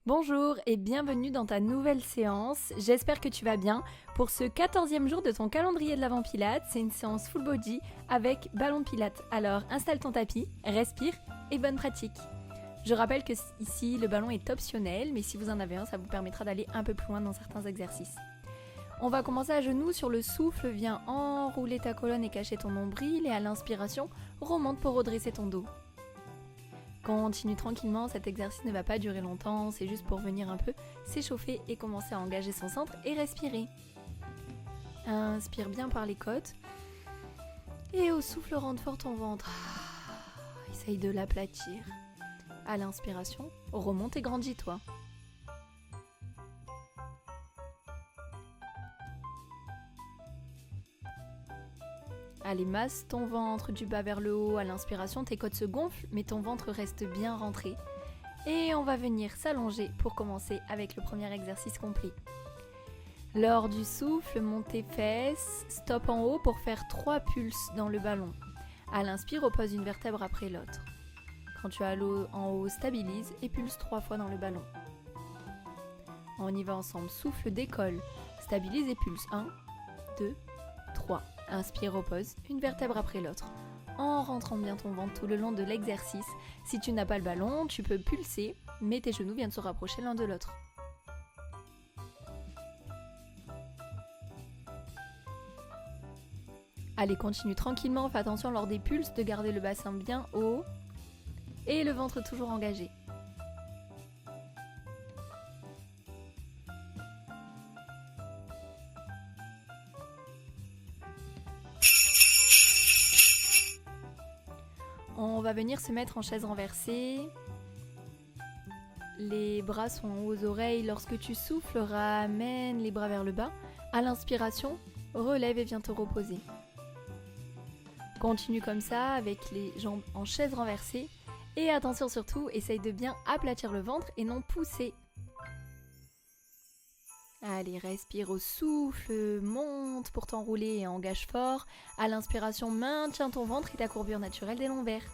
Bonjour et bienvenue dans ta nouvelle séance. J'espère que tu vas bien. Pour ce 14e jour de ton calendrier de l'Avent Pilates, c'est une séance full body avec ballon de pilates. Alors installe ton tapis, respire et bonne pratique. Je rappelle que ici le ballon est optionnel, mais si vous en avez un, ça vous permettra d'aller un peu plus loin dans certains exercices. On va commencer à genoux, sur le souffle, viens enrouler ta colonne et cacher ton nombril et à l'inspiration, remonte pour redresser ton dos. Continue tranquillement, cet exercice ne va pas durer longtemps, c'est juste pour venir un peu s'échauffer et commencer à engager son centre et respirer. Inspire bien par les côtes et au souffle rentre fort ton ventre. Essaye de l'aplatir. À l'inspiration, remonte et grandis-toi. Allez, masse ton ventre du bas vers le haut. À l'inspiration, tes côtes se gonflent, mais ton ventre reste bien rentré. Et on va venir s'allonger pour commencer avec le premier exercice complet. Lors du souffle, monte tes fesses, stop en haut pour faire 3 pulses dans le ballon. À l'inspire, oppose une vertèbre après l'autre. Quand tu as l'eau en haut, stabilise et pulse 3 fois dans le ballon. On y va ensemble. Souffle, décolle, stabilise et pulse. 1, 2, 3. Inspire, repose, une vertèbre après l'autre, en rentrant bien ton ventre tout le long de l'exercice. Si tu n'as pas le ballon, tu peux pulser, mais tes genoux viennent se rapprocher l'un de l'autre. Allez, continue tranquillement, fais attention lors des pulses de garder le bassin bien haut et le ventre toujours engagé. On va venir se mettre en chaise renversée. Les bras sont aux oreilles. Lorsque tu souffles, ramène les bras vers le bas. À l'inspiration, relève et viens te reposer. Continue comme ça avec les jambes en chaise renversée. Et attention surtout, essaye de bien aplatir le ventre et non pousser. Allez, respire au souffle, monte pour t'enrouler et engage fort. À l'inspiration, maintiens ton ventre et ta courbure naturelle des lombaires.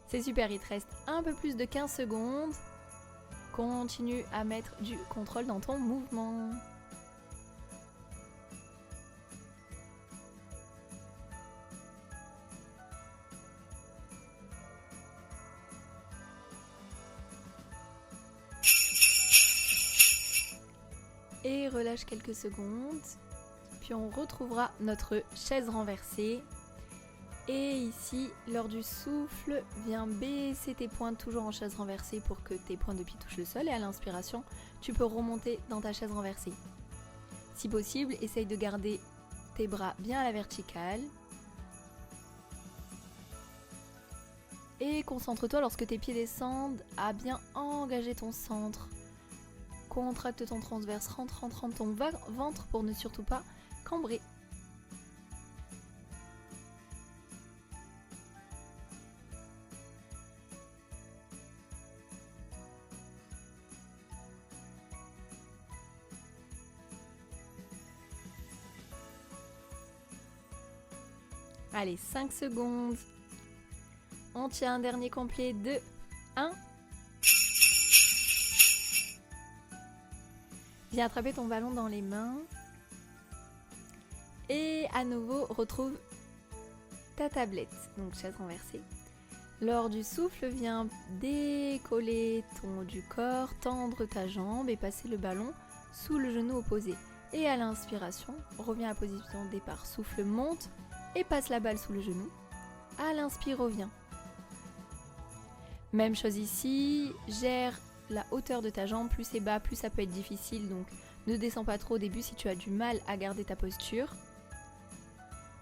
C'est super, il te reste un peu plus de 15 secondes. Continue à mettre du contrôle dans ton mouvement. Et relâche quelques secondes. Puis on retrouvera notre chaise renversée. Et ici, lors du souffle, viens baisser tes pointes toujours en chaise renversée pour que tes pointes de pied touchent le sol. Et à l'inspiration, tu peux remonter dans ta chaise renversée. Si possible, essaye de garder tes bras bien à la verticale. Et concentre-toi lorsque tes pieds descendent à bien engager ton centre. Contracte ton transverse, rentre ton ventre pour ne surtout pas cambrer. Allez, 5 secondes. On tient un dernier complet de 1. Viens attraper ton ballon dans les mains. Et à nouveau, retrouve ta tablette. Donc chaise renversée. Lors du souffle, viens décoller ton haut du corps, tendre ta jambe et passer le ballon sous le genou opposé. Et à l'inspiration, reviens à la position de départ. Souffle, monte et passe la balle sous le genou. À l'inspire, reviens. Même chose ici, gère la hauteur de ta jambe, plus c'est bas, plus ça peut être difficile, donc ne descends pas trop au début si tu as du mal à garder ta posture.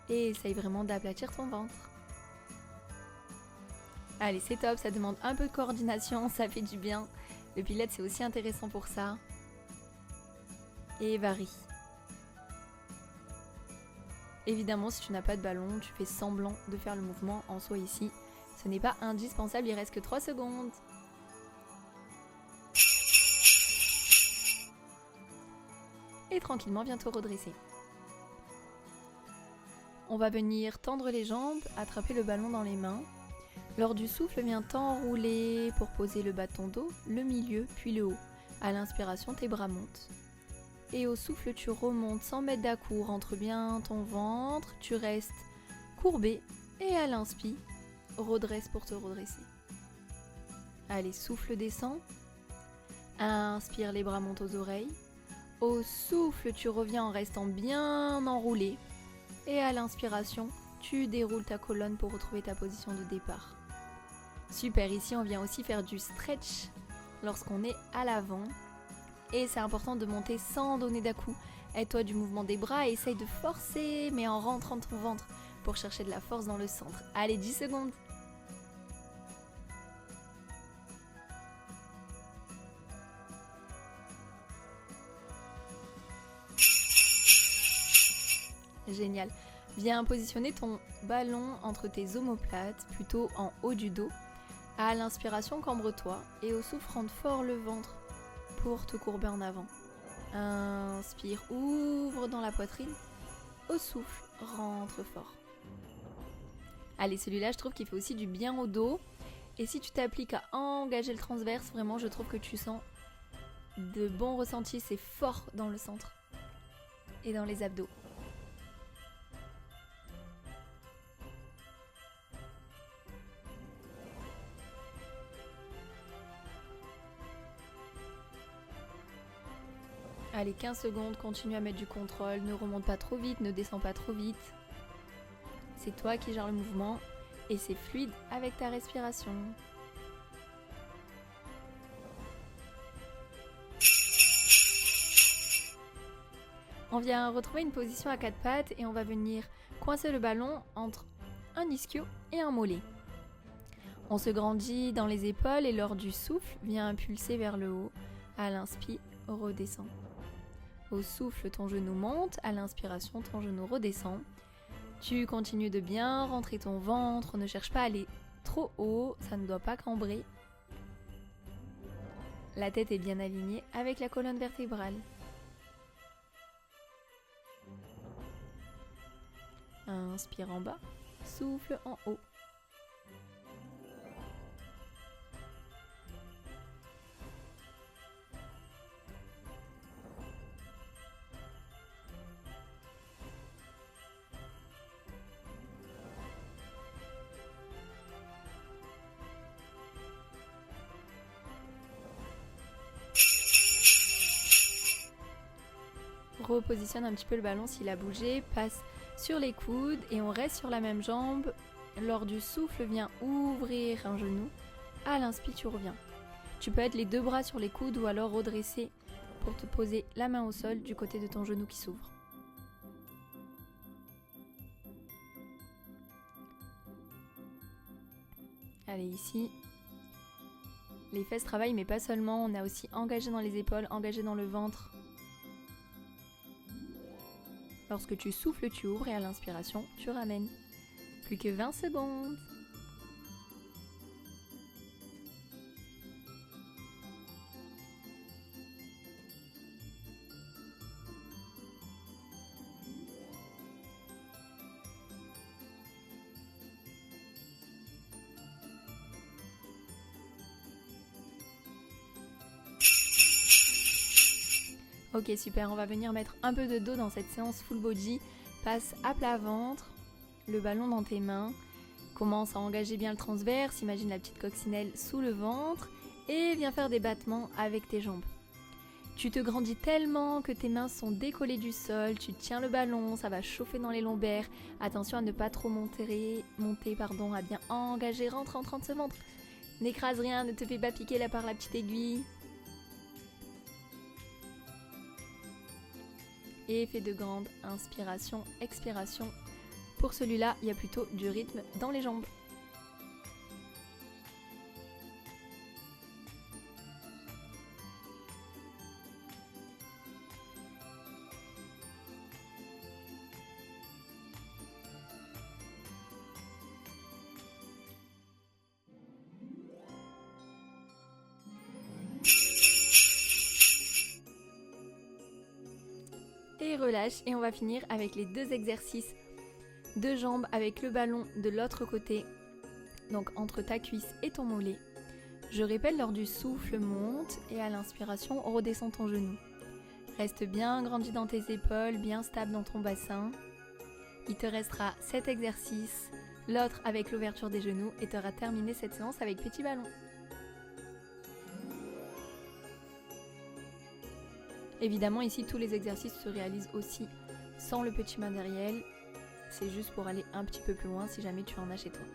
Et essaye vraiment d'aplatir ton ventre. Allez, c'est top, ça demande un peu de coordination, ça fait du bien. Le pilates, c'est aussi intéressant pour ça. Et varie. Évidemment, si tu n'as pas de ballon, tu fais semblant de faire le mouvement en soi ici. Ce n'est pas indispensable, il reste que 3 secondes. Et tranquillement, viens te redresser. On va venir tendre les jambes, attraper le ballon dans les mains. Lors du souffle, viens t'enrouler pour poser le bas de ton dos, le milieu, puis le haut. À l'inspiration, tes bras montent. Et au souffle, tu remontes sans mettre d'à-coup, rentre bien ton ventre, tu restes courbé. Et à l'inspire, redresse pour te redresser. Allez, souffle, descend. Inspire, les bras montent aux oreilles. Au souffle, tu reviens en restant bien enroulé. Et à l'inspiration, tu déroules ta colonne pour retrouver ta position de départ. Super, ici on vient aussi faire du stretch lorsqu'on est à l'avant. Et c'est important de monter sans donner d'à-coup. Aide-toi du mouvement des bras et essaye de forcer, mais en rentrant ton ventre pour chercher de la force dans le centre. Allez, 10 secondes. Génial. Viens positionner ton ballon entre tes omoplates, plutôt en haut du dos. À l'inspiration, cambre-toi et au souffle, rentre fort le ventre pour te courber en avant. Inspire, ouvre dans la poitrine. Au souffle, rentre fort. Allez, celui-là, je trouve qu'il fait aussi du bien au dos. Et si tu t'appliques à engager le transverse, vraiment, je trouve que tu sens de bons ressentis. C'est fort dans le centre et dans les abdos. Allez, 15 secondes, continue à mettre du contrôle, ne remonte pas trop vite, ne descends pas trop vite. C'est toi qui gères le mouvement et c'est fluide avec ta respiration. On vient retrouver une position à 4 pattes et on va venir coincer le ballon entre un ischio et un mollet. On se grandit dans les épaules et lors du souffle, viens impulser vers le haut. À l'inspire, redescend. Au souffle, ton genou monte. À l'inspiration, ton genou redescend. Tu continues de bien rentrer ton ventre. Ne cherche pas à aller trop haut. Ça ne doit pas cambrer. La tête est bien alignée avec la colonne vertébrale. Inspire en bas. Souffle en haut. Repositionne un petit peu le ballon s'il a bougé, passe sur les coudes et on reste sur la même jambe. Lors du souffle, viens ouvrir un genou. À l'inspire, tu reviens. Tu peux être les deux bras sur les coudes ou alors redresser pour te poser la main au sol du côté de ton genou qui s'ouvre. Allez, ici, les fesses travaillent mais pas seulement, on a aussi engagé dans les épaules, engagé dans le ventre. Lorsque tu souffles, tu ouvres et à l'inspiration, tu ramènes. Plus que 20 secondes. Ok, super, on va venir mettre un peu de dos dans cette séance full body. Passe à plat ventre, le ballon dans tes mains. Commence à engager bien le transverse, imagine la petite coccinelle sous le ventre et viens faire des battements avec tes jambes. Tu te grandis tellement que tes mains sont décollées du sol, tu tiens le ballon, ça va chauffer dans les lombaires. Attention à ne pas trop monter, à bien engager, rentre en ce ventre. N'écrase rien, ne te fais pas piquer là par la petite aiguille. Et fais de grandes inspirations, expirations. Pour celui-là, il y a plutôt du rythme dans les jambes. Et relâche et on va finir avec les deux exercices 2 jambes avec le ballon de l'autre côté, donc entre ta cuisse et ton mollet. Je répète, lors du souffle, monte et à l'inspiration, redescends ton genou. Reste bien grandi dans tes épaules, bien stable dans ton bassin. Il te restera 7 exercices, l'autre avec l'ouverture des genoux et tu auras terminé cette séance avec petit ballon. Évidemment, ici, tous les exercices se réalisent aussi sans le petit matériel. C'est juste pour aller un petit peu plus loin si jamais tu en as chez toi.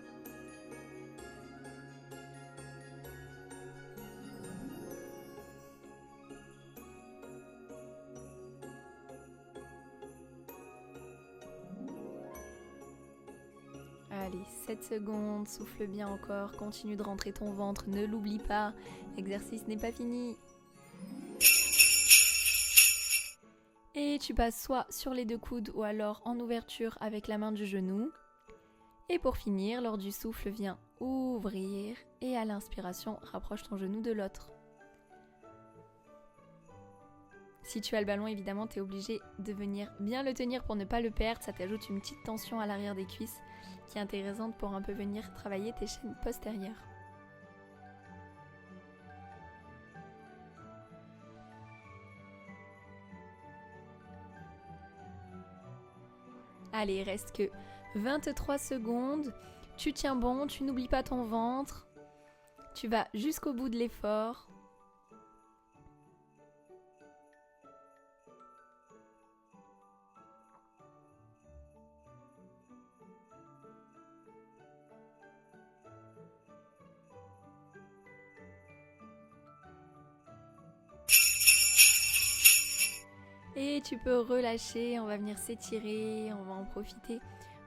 Allez, 7 secondes, souffle bien encore, continue de rentrer ton ventre, ne l'oublie pas, l'exercice n'est pas fini. Et tu passes soit sur les 2 coudes ou alors en ouverture avec la main du genou. Et pour finir, lors du souffle, viens ouvrir et à l'inspiration, rapproche ton genou de l'autre. Si tu as le ballon, évidemment, tu es obligé de venir bien le tenir pour ne pas le perdre. Ça t'ajoute une petite tension à l'arrière des cuisses qui est intéressante pour un peu venir travailler tes chaînes postérieures. Allez, il reste que 23 secondes. Tu tiens bon, tu n'oublies pas ton ventre. Tu vas jusqu'au bout de l'effort. Et tu peux relâcher, on va venir s'étirer, on va en profiter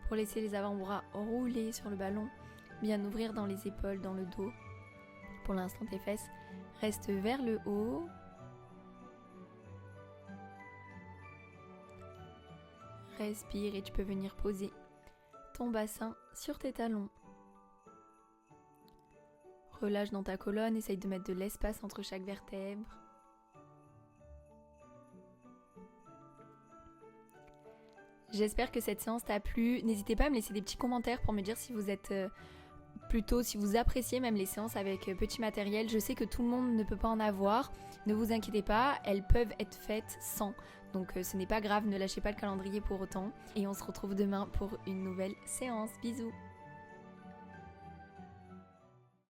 pour laisser les avant-bras rouler sur le ballon, bien ouvrir dans les épaules, dans le dos. Pour l'instant, tes fesses restent vers le haut. Respire et tu peux venir poser ton bassin sur tes talons. Relâche dans ta colonne, essaye de mettre de l'espace entre chaque vertèbre. J'espère que cette séance t'a plu. N'hésitez pas à me laisser des petits commentaires pour me dire si vous êtes si vous appréciez même les séances avec petit matériel. Je sais que tout le monde ne peut pas en avoir. Ne vous inquiétez pas, elles peuvent être faites sans. Donc ce n'est pas grave, ne lâchez pas le calendrier pour autant. Et on se retrouve demain pour une nouvelle séance. Bisous.